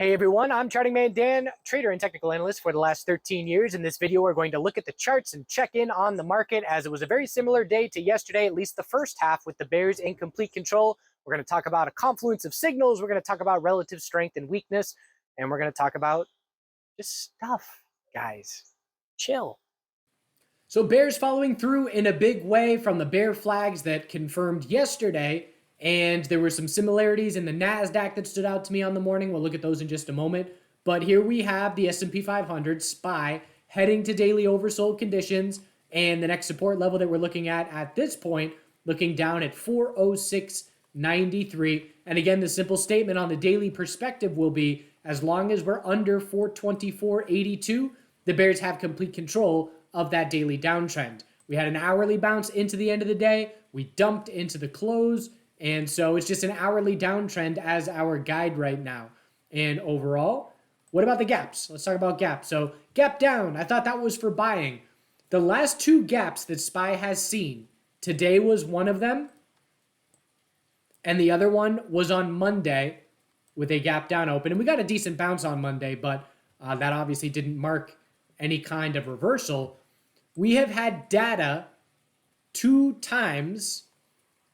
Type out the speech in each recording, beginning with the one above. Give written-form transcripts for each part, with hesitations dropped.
Hey everyone, I'm Charting Man Dan, trader and technical analyst for the last 13 years. In this video, we're going to look at the charts and check in on the market as it was a very similar day to yesterday, at least the first half with the bears in complete control. We're going to talk about a confluence of signals. We're going to talk about relative strength and weakness, and we're going to talk about just stuff, guys. Chill. So bears following through in a big way from the bear flags that confirmed yesterday. And there were some similarities in the Nasdaq that stood out to me on the morning. We'll look at those in just a moment. But here we have the S&P 500 SPY heading to daily oversold conditions. And the next support level that we're looking at this point, looking down at 406.93. And again, the simple statement on the daily perspective will be, as long as we're under 424.82, the bears have complete control of that daily downtrend. We had an hourly bounce into the end of the day. We dumped into the close. And so it's just an hourly downtrend as our guide right now. And overall, what about the gaps? Let's talk about gaps. So gap down, I thought that was for buying. The last two gaps that SPY has seen, today was one of them. And the other one was on Monday with a gap down open. And we got a decent bounce on Monday, but that obviously didn't mark any kind of reversal. We have had data 2 times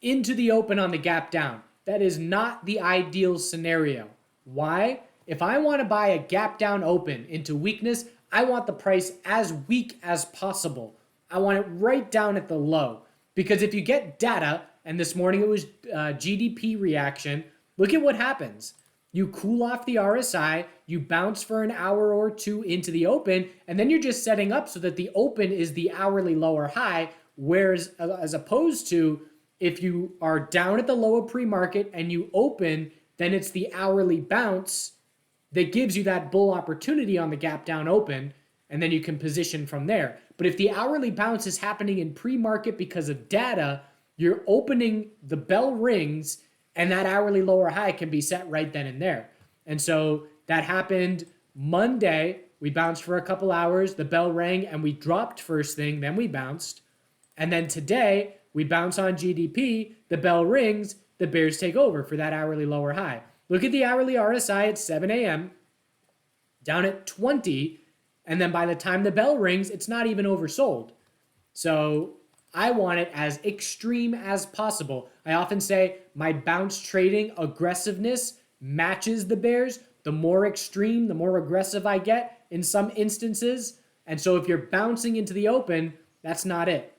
into the open on the gap down. That is not the ideal scenario. Why? If I want to buy a gap down open into weakness, I want the price as weak as possible. I want it right down at the low. Because if you get data, and this morning it was GDP reaction, look at what happens. You cool off the RSI, you bounce for an hour or two into the open, and then you're just setting up so that the open is the hourly lower high, whereas as opposed to if you are down at the low of pre-market and you open, then it's the hourly bounce that gives you that bull opportunity on the gap down open, and then you can position from there. But if the hourly bounce is happening in pre-market because of data, you're opening, the bell rings, and that hourly lower high can be set right then and there. And so that happened Monday. We bounced for a couple hours, the bell rang, and we dropped first thing, then we bounced. And then today, we bounce on GDP, the bell rings, the bears take over for that hourly lower high. Look at the hourly RSI at 7 a.m., down at 20, and then by the time the bell rings, it's not even oversold. So I want it as extreme as possible. I often say my bounce trading aggressiveness matches the bears. The more extreme, the more aggressive I get in some instances. And so if you're bouncing into the open, that's not it.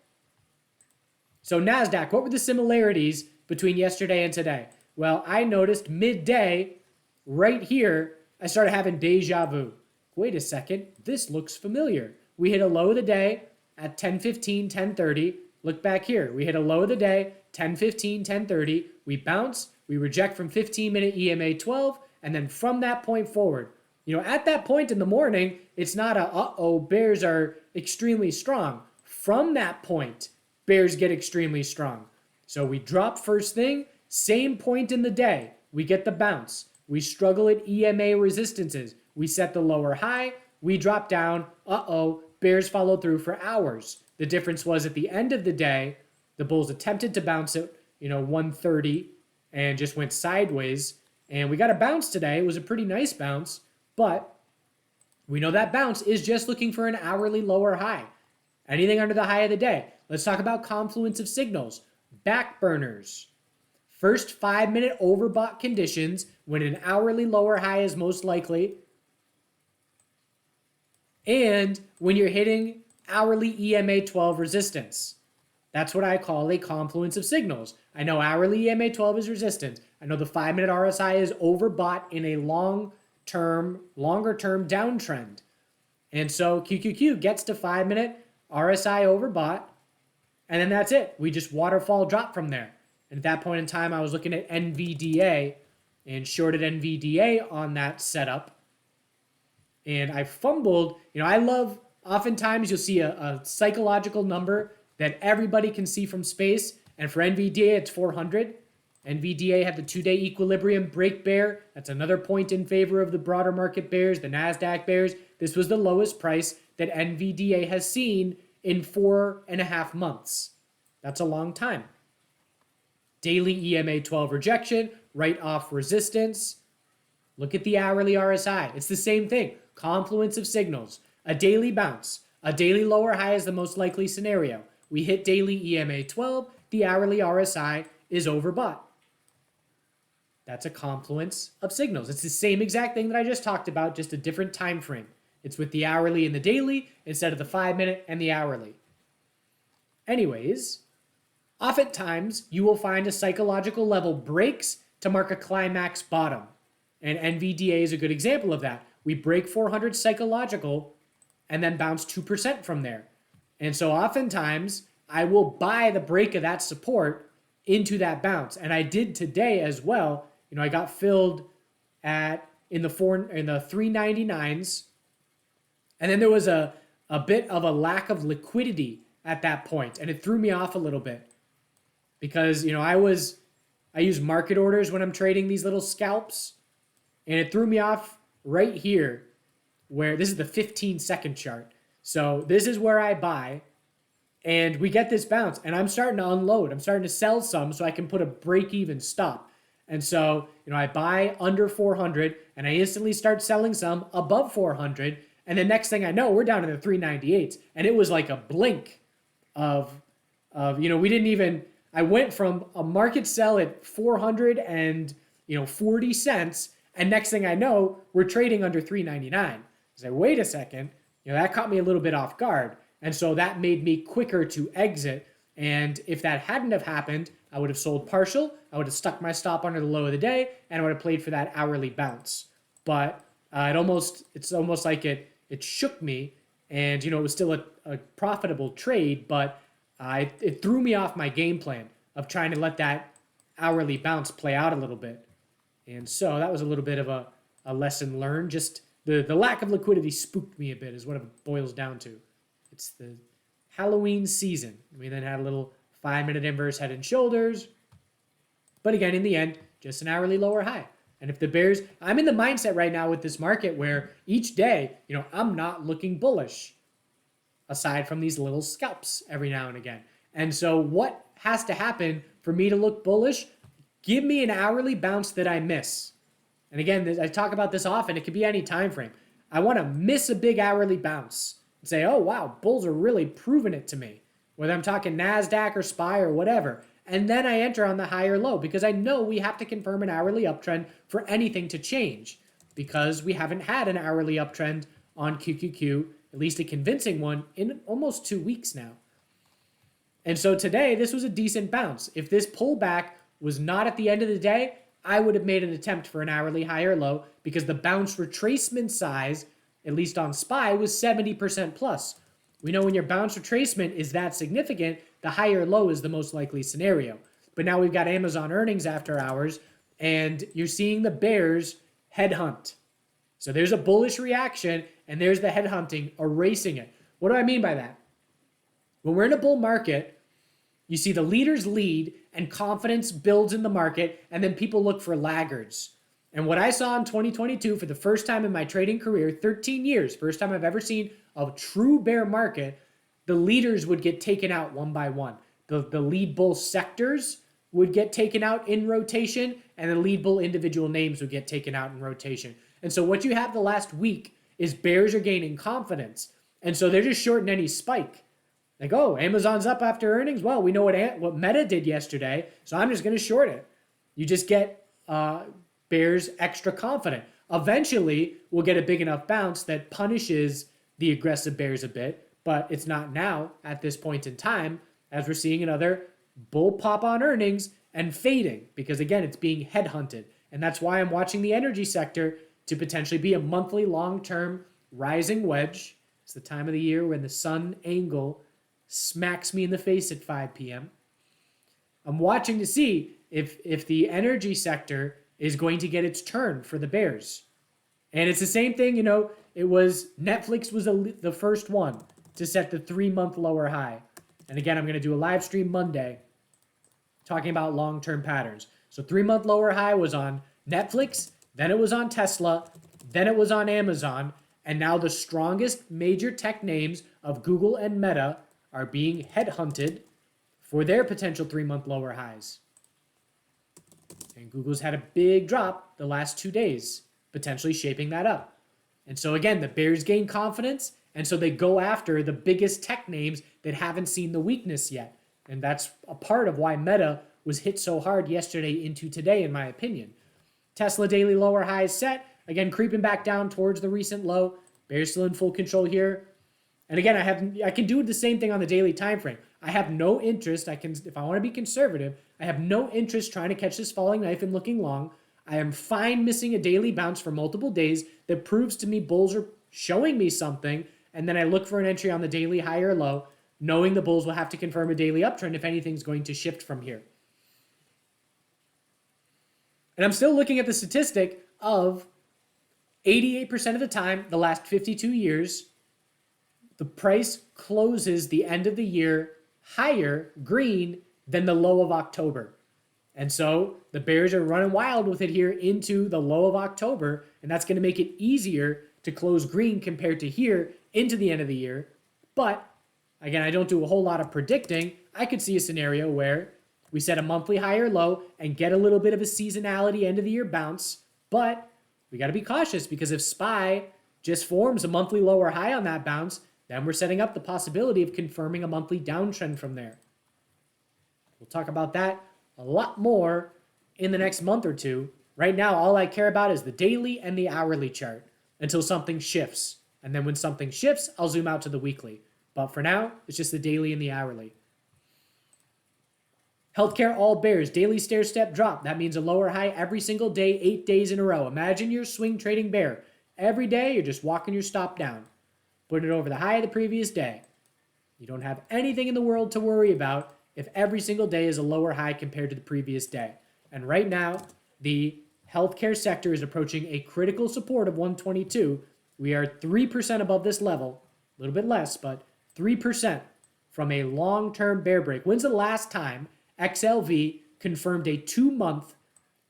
So Nasdaq, what were the similarities between yesterday and today? Well, I noticed midday, right here, I started having deja vu. Wait a second, this looks familiar. We hit a low of the day at 10:15, 10:30. Look back here. We hit a low of the day, 10:15, 10:30. We bounce, we reject from 15-minute EMA 12, and then from that point forward, at that point in the morning, it's not a, bears are extremely strong. From that point, bears get extremely strong. So we drop first thing, same point in the day, we get the bounce. We struggle at EMA resistances. We set the lower high, we drop down, bears follow through for hours. The difference was at the end of the day, the bulls attempted to bounce at 130 and just went sideways. And we got a bounce today. It was a pretty nice bounce, but we know that bounce is just looking for an hourly lower high. Anything under the high of the day. Let's talk about confluence of signals. Back burners. First 5-minute overbought conditions when an hourly lower high is most likely. And when you're hitting hourly EMA 12 resistance. That's what I call a confluence of signals. I know hourly EMA 12 is resistance. I know the 5-minute RSI is overbought in a longer term downtrend. And so QQQ gets to 5-minute RSI overbought, and then that's it. We just waterfall drop from there. And at that point in time, I was looking at NVDA and shorted NVDA on that setup. And I fumbled. I love, oftentimes you'll see a psychological number that everybody can see from space. And for NVDA, it's 400. NVDA had the 2-day equilibrium break bear. That's another point in favor of the broader market bears, the Nasdaq bears. This was the lowest price that NVDA has seen in 4.5 months. That's a long time. Daily EMA 12 rejection, right off resistance. Look at the hourly RSI. It's the same thing. Confluence of signals. A daily bounce. A daily lower high is the most likely scenario. We hit daily EMA 12. The hourly RSI is overbought. That's a confluence of signals. It's the same exact thing that I just talked about, just a different time frame. It's with the hourly and the daily instead of the 5-minute and the hourly. Anyways, oftentimes you will find a psychological level breaks to mark a climax bottom. And NVDA is a good example of that. We break 400 psychological and then bounce 2% from there. And so oftentimes I will buy the break of that support into that bounce. And I did today as well. I got filled in the 399s. And then there was a bit of a lack of liquidity at that point, and it threw me off a little bit because I use market orders when I'm trading these little scalps, and it threw me off right here where this is the 15-second chart. So this is where I buy, and we get this bounce, and I'm starting to unload. I'm starting to sell some so I can put a break-even stop. And so, I buy under 400, and I instantly start selling some above 400, and the next thing I know, we're down in the 398s, and it was like a blink of we didn't even, I went from a market sell at 440 cents, and next thing I know, we're trading under 399. I say, wait a second, that caught me a little bit off guard, and so that made me quicker to exit. And if that hadn't have happened, I would have sold partial, I would have stuck my stop under the low of the day, and I would have played for that hourly bounce. But it's almost like it shook me, and it was still a profitable trade, but it threw me off my game plan of trying to let that hourly bounce play out a little bit. And so that was a little bit of a lesson learned. Just the lack of liquidity spooked me a bit is what it boils down to. It's the Halloween season. We then had a little 5-minute inverse head and shoulders. But again, in the end, just an hourly lower high. And if the bears, I'm in the mindset right now with this market where each day, I'm not looking bullish aside from these little scalps every now and again. And so what has to happen for me to look bullish? Give me an hourly bounce that I miss. And again, I talk about this often. It could be any time frame. I want to miss a big hourly bounce and say, oh, wow, bulls are really proving it to me. Whether I'm talking Nasdaq or SPY or whatever. And then I enter on the higher low because I know we have to confirm an hourly uptrend for anything to change because we haven't had an hourly uptrend on QQQ, at least a convincing one, in almost 2 weeks now. And so today, this was a decent bounce. If this pullback was not at the end of the day, I would have made an attempt for an hourly higher low because the bounce retracement size, at least on SPY, was 70% plus. We know when your bounce retracement is that significant, the higher low is the most likely scenario. But now we've got Amazon earnings after hours, and you're seeing the bears headhunt. So there's a bullish reaction, and there's the headhunting, erasing it. What do I mean by that? When we're in a bull market, you see the leaders lead, and confidence builds in the market, and then people look for laggards. And what I saw in 2022 for the first time in my trading career, 13 years, first time I've ever seen a true bear market, the leaders would get taken out one by one. The lead bull sectors would get taken out in rotation, and the lead bull individual names would get taken out in rotation. And so what you have the last week is bears are gaining confidence. And so they're just shorting any spike. Like, oh, Amazon's up after earnings? Well, we know what Meta did yesterday, so I'm just going to short it. You just get bears extra confident. Eventually, we'll get a big enough bounce that punishes the aggressive bears a bit, but it's not now at this point in time as we're seeing another bull pop on earnings and fading because, again, it's being headhunted. And that's why I'm watching the energy sector to potentially be a monthly long-term rising wedge. It's the time of the year when the sun angle smacks me in the face at 5 p.m. I'm watching to see if the energy sector is going to get its turn for the bears. And it's the same thing, it was Netflix was the first one to set the 3-month lower high. And again, I'm going to do a live stream Monday talking about long-term patterns. So 3-month lower high was on Netflix, then it was on Tesla, then it was on Amazon, and now the strongest major tech names of Google and Meta are being headhunted for their potential 3-month lower highs. And Google's had a big drop the last 2 days. potentially shaping that up. And so again, the bears gain confidence, and so they go after the biggest tech names that haven't seen the weakness yet. And that's a part of why Meta was hit so hard yesterday into today, in my opinion. Tesla daily lower highs set, again creeping back down towards the recent low. Bears still in full control here. And again, I can do the same thing on the daily time frame. I have no interest. If I want to be conservative, I have no interest trying to catch this falling knife and looking long. I am fine missing a daily bounce for multiple days that proves to me bulls are showing me something, and then I look for an entry on the daily high or low, knowing the bulls will have to confirm a daily uptrend if anything's going to shift from here. And I'm still looking at the statistic of 88% of the time, the last 52 years, the price closes the end of the year higher, green, than the low of October. And so the bears are running wild with it here into the low of October, and that's going to make it easier to close green compared to here into the end of the year. But again, I don't do a whole lot of predicting. I could see a scenario where we set a monthly high or low and get a little bit of a seasonality end of the year bounce, but we got to be cautious because if SPY just forms a monthly lower high on that bounce, then we're setting up the possibility of confirming a monthly downtrend from there. We'll talk about that a lot more in the next month or two. Right now, all I care about is the daily and the hourly chart until something shifts. And then when something shifts, I'll zoom out to the weekly. But for now, it's just the daily and the hourly. Healthcare all bears, daily stair step drop. That means a lower high every single day, 8 days in a row. Imagine you're swing trading bear. Every day, you're just walking your stop down. Put it over the high of the previous day. You don't have anything in the world to worry about if every single day is a lower high compared to the previous day. And right now, the healthcare sector is approaching a critical support of 122. We are 3% above this level, a little bit less, but 3% from a long-term bear break. When's the last time XLV confirmed a 2-month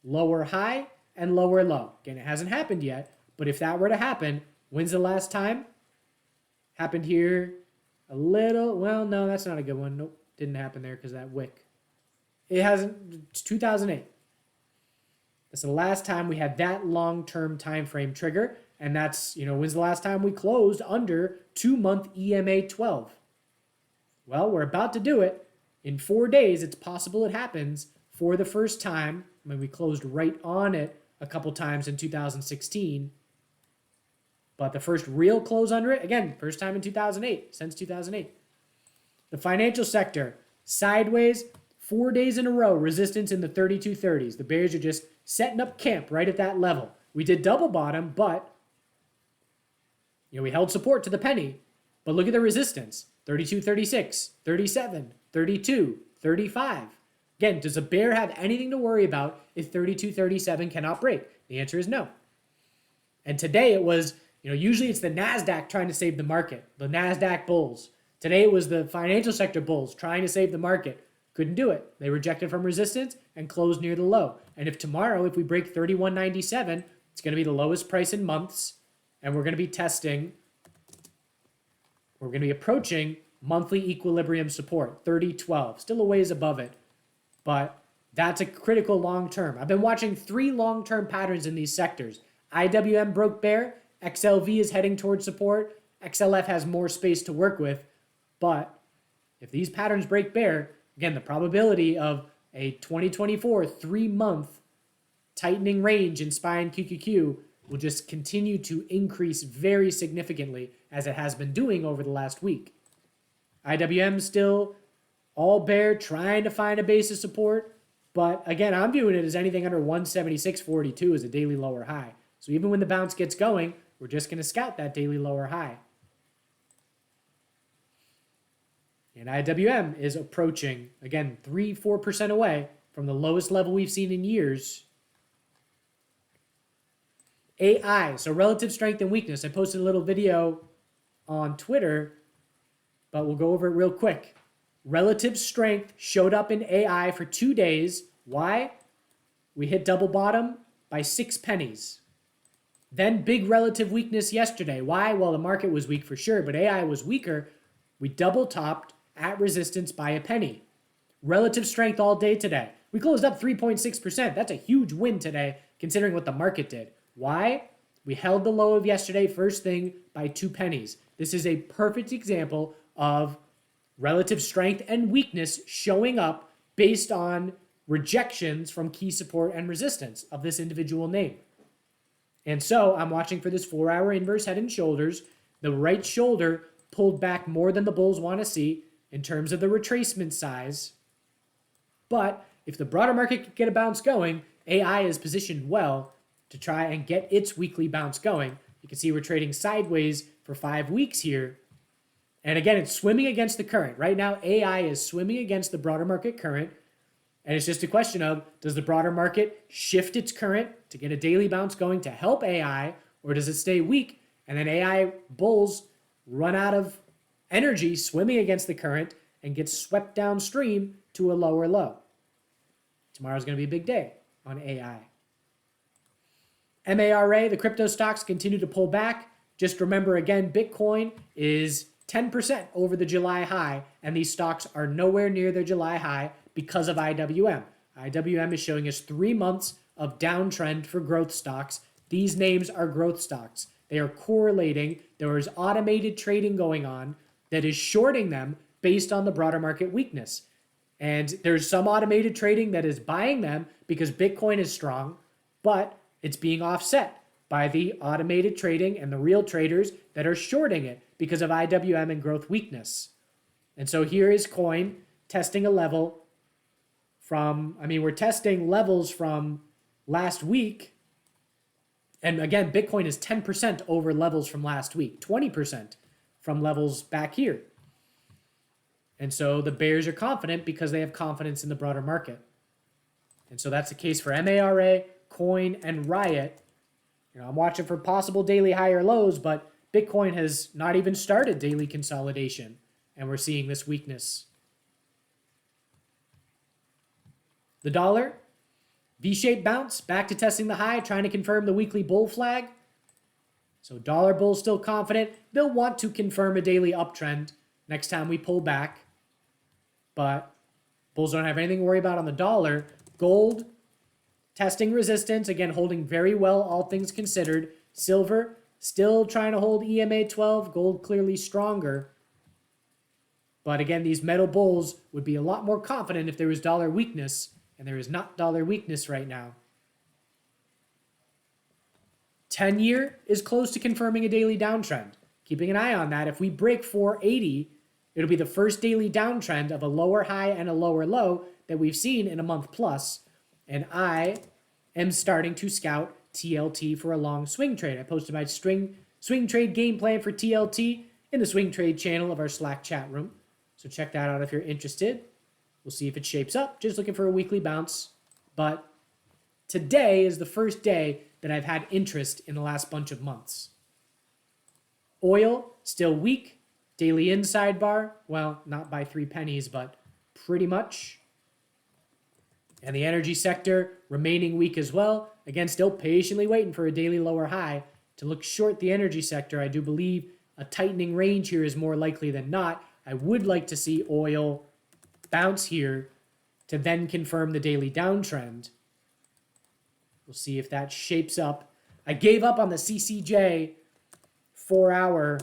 lower high and lower low? Again, it hasn't happened yet, but if that were to happen, when's the last time? Happened here a little, well, no, that's not a good one. Nope, didn't happen there because that wick. It hasn't, it's 2008. That's the last time we had that long-term time frame trigger, and that's, when's the last time we closed under 2-month EMA 12? Well, we're about to do it. In 4 days, it's possible it happens for the first time. I mean, we closed right on it a couple times in 2016. But the first real close under it, again, first time in 2008, since 2008. The financial sector, sideways, 4 days in a row, resistance in the 3230s. The bears are just setting up camp right at that level. We did double bottom, but we held support to the penny. But look at the resistance, 3236, 37, 32, 35. Again, does a bear have anything to worry about if 3237 cannot break? The answer is no. And today it was, usually it's the Nasdaq trying to save the market, the Nasdaq bulls. Today it was the financial sector bulls trying to save the market. Couldn't do it. They rejected from resistance and closed near the low. And if tomorrow, if we break 3197, it's going to be the lowest price in months, and we're going to be approaching monthly equilibrium support, 3012, still a ways above it, but that's a critical long term. I've been watching 3 long-term patterns in these sectors. IWM broke bear, XLV is heading towards support, XLF has more space to work with, but if these patterns break bear, again, the probability of a 2024 3-month tightening range in SPY and QQQ will just continue to increase very significantly as it has been doing over the last week. IWM still all bear, trying to find a base of support, but again, I'm viewing it as anything under 176.42 as a daily lower high. So even when the bounce gets going, we're just going to scout that daily lower high. And IWM is approaching, again, 3-4% away from the lowest level we've seen in years. AI, so relative strength and weakness. I posted a little video on Twitter, but we'll go over it real quick. Relative strength showed up in AI for 2 days. Why? We hit double bottom by 6 pennies. Then big relative weakness yesterday. Why? Well, the market was weak for sure, but AI was weaker. We double topped at resistance by a penny. Relative strength all day today. We closed up 3.6%. That's a huge win today, considering what the market did. Why? We held the low of yesterday first thing by 2 pennies. This is a perfect example of relative strength and weakness showing up based on rejections from key support and resistance of this individual name. And so I'm watching for this 4-hour inverse head and shoulders. The right shoulder pulled back more than the bulls want to see in terms of the retracement size. But if the broader market could get a bounce going, AI is positioned well to try and get its weekly bounce going. You can see we're trading sideways for 5 weeks here. And again, it's swimming against the current. Right now, AI is swimming against the broader market current. And it's just a question of, does the broader market shift its current to get a daily bounce going to help AI, or does it stay weak and then AI bulls run out of energy swimming against the current and get swept downstream to a lower low? Tomorrow's going to be a big day on AI. MARA, the crypto stocks continue to pull back. Just remember again, Bitcoin is 10% over the July high, and these stocks are nowhere near their July high because of IWM. IWM is showing us 3 months of downtrend for growth stocks. These names are growth stocks. They are correlating. There is automated trading going on that is shorting them based on the broader market weakness. And there's some automated trading that is buying them because Bitcoin is strong, but it's being offset by the automated trading and the real traders that are shorting it because of IWM and growth weakness. And so here is coin testing a level from, we're testing levels from last week. And again, Bitcoin is 10% over levels from last week, 20% from levels back here. And so the bears are confident because they have confidence in the broader market. And so that's the case for MARA, Coin, and Riot. I'm watching for possible daily higher lows, but Bitcoin has not even started daily consolidation, and we're seeing this weakness. The dollar, V-shaped bounce, back to testing the high, trying to confirm the weekly bull flag. So dollar bull still confident. They'll want to confirm a daily uptrend next time we pull back, but bulls don't have anything to worry about on the dollar. Gold, testing resistance, again, holding very well, all things considered. Silver, still trying to hold EMA 12. Gold clearly stronger. But again, these metal bulls would be a lot more confident if there was dollar weakness, and there is not dollar weakness right now. 10-year is close to confirming a daily downtrend. Keeping an eye on that. If we break 480, it'll be the first daily downtrend of a lower high and a lower low that we've seen in a month plus. And I am starting to scout TLT for a long swing trade. I posted my swing trade game plan for TLT in the swing trade channel of our Slack chat room. So check that out if you're interested. We'll see if it shapes up. Just looking for a weekly bounce. But today is the first day that I've had interest in the last bunch of months. Oil, still weak. Daily inside bar. Well, not by 3 pennies, but pretty much. And the energy sector remaining weak as well. Again, still patiently waiting for a daily lower high to look short the energy sector. I do believe a tightening range here is more likely than not. I would like to see oil bounce here to then confirm the daily downtrend. We'll see if that shapes up. I gave up on the CCJ 4-hour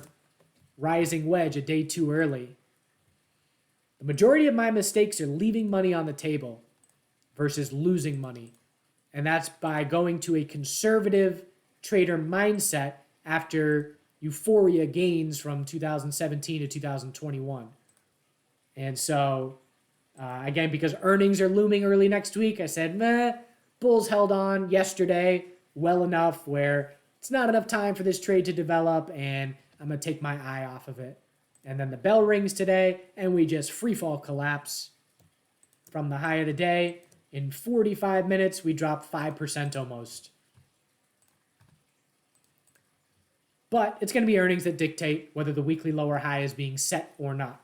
rising wedge a day too early. The majority of my mistakes are leaving money on the table versus losing money. And that's by going to a conservative trader mindset after euphoria gains from 2017 to 2021. And so, again, because earnings are looming early next week, I said, meh, bulls held on yesterday well enough where it's not enough time for this trade to develop, and I'm going to take my eye off of it. And then the bell rings today, and we just free fall collapse from the high of the day. In 45 minutes, we dropped 5% almost. But it's going to be earnings that dictate whether the weekly lower high is being set or not.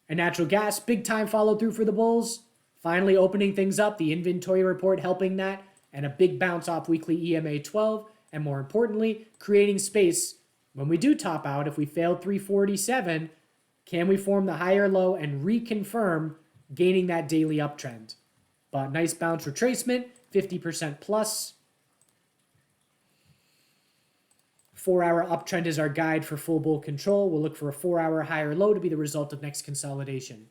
And natural gas, big time follow through for the bulls. Finally opening things up, the inventory report helping that, and a big bounce off weekly EMA 12. And more importantly, creating space when we do top out. If we failed 347, can we form the higher low and reconfirm gaining that daily uptrend? But nice bounce retracement, 50% plus. 4-hour uptrend is our guide for full bull control. We'll look for a 4-hour higher low to be the result of next consolidation.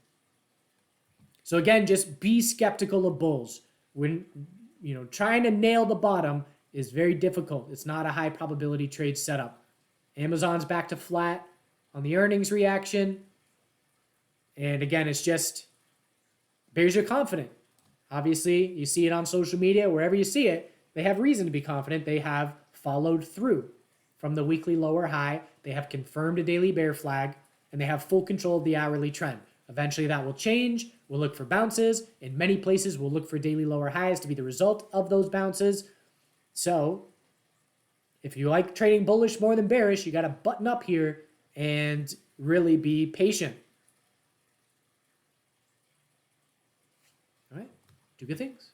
So again, just be skeptical of bulls. When trying to nail the bottom is very difficult. It's not a high probability trade setup. Amazon's back to flat on the earnings reaction. And again, it's just bears are confident. Obviously, you see it on social media, wherever you see it, they have reason to be confident. They have followed through from the weekly lower high. They have confirmed a daily bear flag, and they have full control of the hourly trend. Eventually that will change. We'll look for bounces. In many places, we'll look for daily lower highs to be the result of those bounces. So if you like trading bullish more than bearish, you got to button up here and really be patient. All right, do good things.